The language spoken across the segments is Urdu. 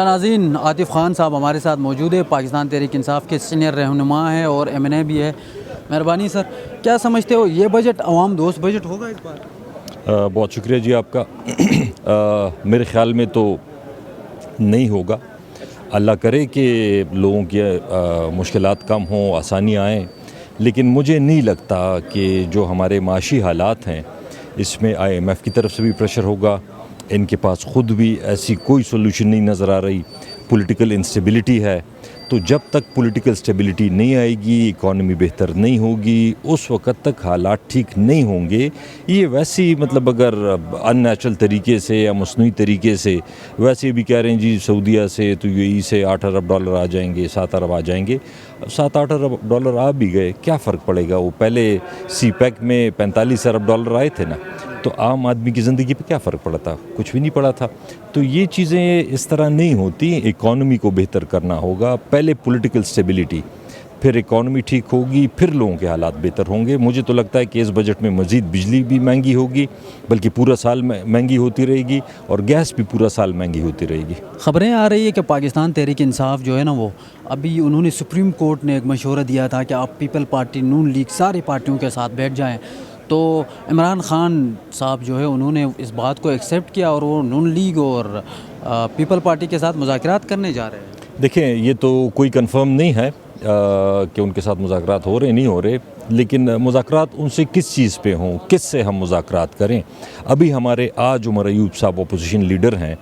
ناظرین، عاطف خان صاحب ہمارے ساتھ موجود ہے، پاکستان تحریک انصاف کے سینئر رہنما ہیں اور MNA بھی ہے۔ مہربانی سر، کیا سمجھتے ہو یہ بجٹ عوام دوست بجٹ ہوگا اس بار؟ بہت شکریہ جی آپ کا۔ میرے خیال میں تو نہیں ہوگا۔ اللہ کرے کہ لوگوں کی مشکلات کم ہوں، آسانیاں آئیں، لیکن مجھے نہیں لگتا کہ جو ہمارے معاشی حالات ہیں اس میں IMF کی طرف سے بھی پریشر ہوگا، ان کے پاس خود بھی ایسی کوئی سولوشن نہیں نظر آ رہی، پولیٹیکل انسٹیبلٹی ہے۔ تو جب تک پولیٹیکل سٹیبلٹی نہیں آئے گی، اکانومی بہتر نہیں ہوگی، اس وقت تک حالات ٹھیک نہیں ہوں گے۔ یہ ویسی اگر ان نیچرل طریقے سے یا مصنوعی طریقے سے ویسے بھی کہہ رہے ہیں جی سعودیہ سے تو UAE سے $8 ارب آ جائیں گے، 7 ارب آ جائیں گے۔ 7-8 ارب ڈالر آ بھی گئے، کیا فرق پڑے گا؟ وہ پہلے CPEC میں 45 ارب ڈالر آئے تھے نا، تو عام آدمی کی زندگی پہ کیا فرق پڑا تھا؟ کچھ بھی نہیں پڑا تھا۔ تو یہ چیزیں اس طرح نہیں ہوتی، اکانومی کو بہتر کرنا ہوگا، پہلے پولیٹیکل سٹیبلٹی، پھر اکانومی ٹھیک ہوگی، پھر لوگوں کے حالات بہتر ہوں گے۔ مجھے تو لگتا ہے کہ اس بجٹ میں مزید بجلی بھی مہنگی ہوگی، بلکہ پورا سال مہنگی ہوتی رہے گی، اور گیس بھی پورا سال مہنگی ہوتی رہے گی۔ خبریں آ رہی ہے کہ پاکستان تحریک انصاف جو ہے نا، وہ ابھی انہوں نے سپریم کورٹ نے ایک مشورہ دیا تھا کہ آپ پیپل پارٹی، نون لیگ، ساری پارٹیوں کے ساتھ بیٹھ جائیں، تو عمران خان صاحب جو ہے انہوں نے اس بات کو ایکسیپٹ کیا اور وہ نون لیگ اور پیپل پارٹی کے ساتھ مذاکرات کرنے جا رہے ہیں۔ دیکھیں، یہ تو کوئی کنفرم نہیں ہے کہ ان کے ساتھ مذاکرات ہو رہے نہیں ہو رہے، لیکن مذاکرات ان سے کس چیز پہ ہوں، کس سے ہم مذاکرات کریں؟ ابھی ہمارے آج عمر ایوب صاحب اپوزیشن لیڈر ہیں،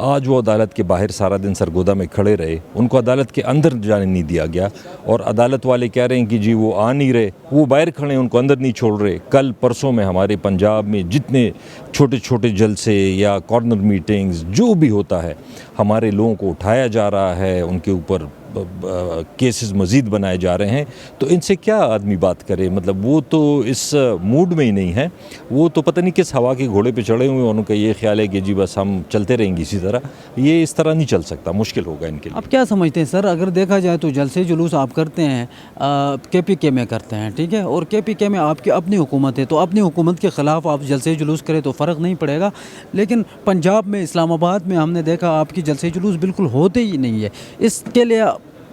آج وہ عدالت کے باہر سارا دن سرگودا میں کھڑے رہے، ان کو عدالت کے اندر جانے نہیں دیا گیا، اور عدالت والے کہہ رہے ہیں کہ جی وہ آ نہیں رہے، وہ باہر کھڑے ہیں، ان کو اندر نہیں چھوڑ رہے۔ کل پرسوں میں ہمارے پنجاب میں جتنے چھوٹے چھوٹے جلسے یا کارنر میٹنگز جو بھی ہوتا ہے، ہمارے لوگوں کو اٹھایا جا رہا ہے، ان کے اوپر کیسز مزید بنائے جا رہے ہیں، تو ان سے کیا آدمی بات کرے؟ وہ تو اس موڈ میں ہی نہیں ہے، وہ تو پتہ نہیں کس ہوا کے گھوڑے پہ چڑھے ہوئے ہیں، ان کا یہ خیال ہے کہ جی بس ہم چلتے رہیں گے اسی طرح۔ یہ اس طرح نہیں چل سکتا، مشکل ہوگا ان کے لیے۔ آپ کیا سمجھتے ہیں سر، اگر دیکھا جائے تو جلسے جلوس آپ کرتے ہیں KPK میں کرتے ہیں، ٹھیک ہے، اور KPK میں آپ کی اپنی حکومت ہے، تو اپنی حکومت کے خلاف آپ جلسے جلوس کریں تو فرق نہیں پڑے گا، لیکن پنجاب میں، اسلام آباد میں ہم نے دیکھا آپ کی جلسے جلوس بالکل ہوتے ہی نہیں ہے۔ اس کے لیے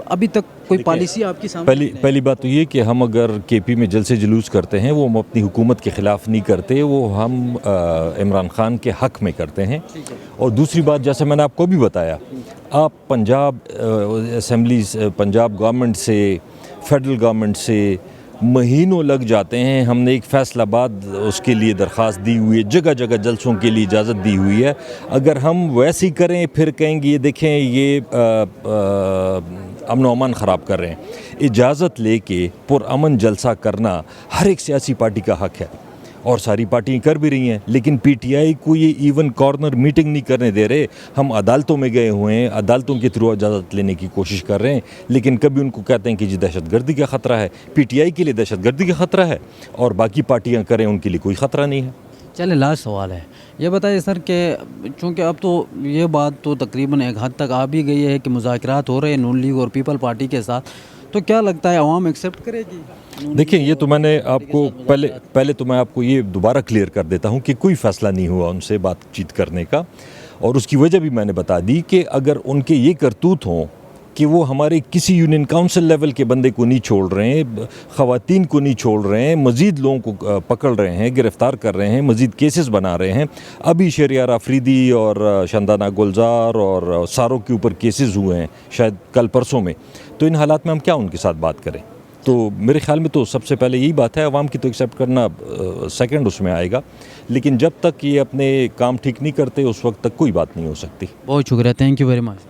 ابھی تک کوئی پالیسی آپ کی سامنے؟ پہلی بات تو یہ کہ ہم اگر KP میں جلسے جلوس کرتے ہیں، وہ ہم اپنی حکومت کے خلاف نہیں کرتے، وہ ہم عمران خان کے حق میں کرتے ہیں۔ اور دوسری بات، جیسے میں نے آپ کو بھی بتایا، آپ پنجاب اسمبلی، پنجاب گورنمنٹ سے، فیڈرل گورنمنٹ سے مہینوں لگ جاتے ہیں۔ ہم نے ایک فیصل آباد اس کے لیے درخواست دی ہوئی ہے، جگہ جگہ جلسوں کے لیے اجازت دی ہوئی ہے۔ اگر ہم ویسے ہی کریں، پھر کہیں گے یہ دیکھیں یہ امن و امان خراب کر رہے ہیں۔ اجازت لے کے پرامن جلسہ کرنا ہر ایک سیاسی پارٹی کا حق ہے، اور ساری پارٹیاں کر بھی رہی ہیں، لیکن PTI کو یہ ایون کارنر میٹنگ نہیں کرنے دے رہے۔ ہم عدالتوں میں گئے ہوئے ہیں، عدالتوں کے تھرو اجازت لینے کی کوشش کر رہے ہیں، لیکن کبھی ان کو کہتے ہیں کہ جی دہشت گردی کا خطرہ ہے۔ PTI کے لیے دہشت گردی کا خطرہ ہے، اور باقی پارٹیاں کریں ان کے لیے کوئی خطرہ نہیں ہے۔ چلے، لاسٹ سوال ہے، یہ بتائیے سر کہ چونکہ اب تو یہ بات تو تقریباً ایک حد تک آ بھی گئی ہے کہ مذاکرات ہو رہے ہیں نون لیگ اور پیپل پارٹی کے ساتھ، تو کیا لگتا ہے عوام ایکسیپٹ کرے گی؟ دیکھیں، یہ تو میں نے آپ کو پہلے تو میں آپ کو یہ دوبارہ کلیئر کر دیتا ہوں کہ کوئی فیصلہ نہیں ہوا ان سے بات چیت کرنے کا، اور اس کی وجہ بھی میں نے بتا دی کہ اگر ان کے یہ کرتوت ہوں کہ وہ ہمارے کسی یونین کاؤنسل لیول کے بندے کو نہیں چھوڑ رہے ہیں، خواتین کو نہیں چھوڑ رہے ہیں، مزید لوگوں کو پکڑ رہے ہیں، گرفتار کر رہے ہیں، مزید کیسز بنا رہے ہیں، ابھی شہریار آفریدی اور شندانہ گلزار اور ساروں کے اوپر کیسز ہوئے ہیں شاید کل پرسوں میں، تو ان حالات میں ہم کیا ان کے ساتھ بات کریں؟ تو میرے خیال میں تو سب سے پہلے یہی بات ہے، عوام کی تو ایکسیپٹ کرنا سیکنڈ اس میں آئے گا، لیکن جب تک یہ اپنے کام ٹھیک نہیں کرتے اس وقت تک کوئی بات نہیں ہو سکتی۔ بہت شکریہ، تھینک یو ویری مچ۔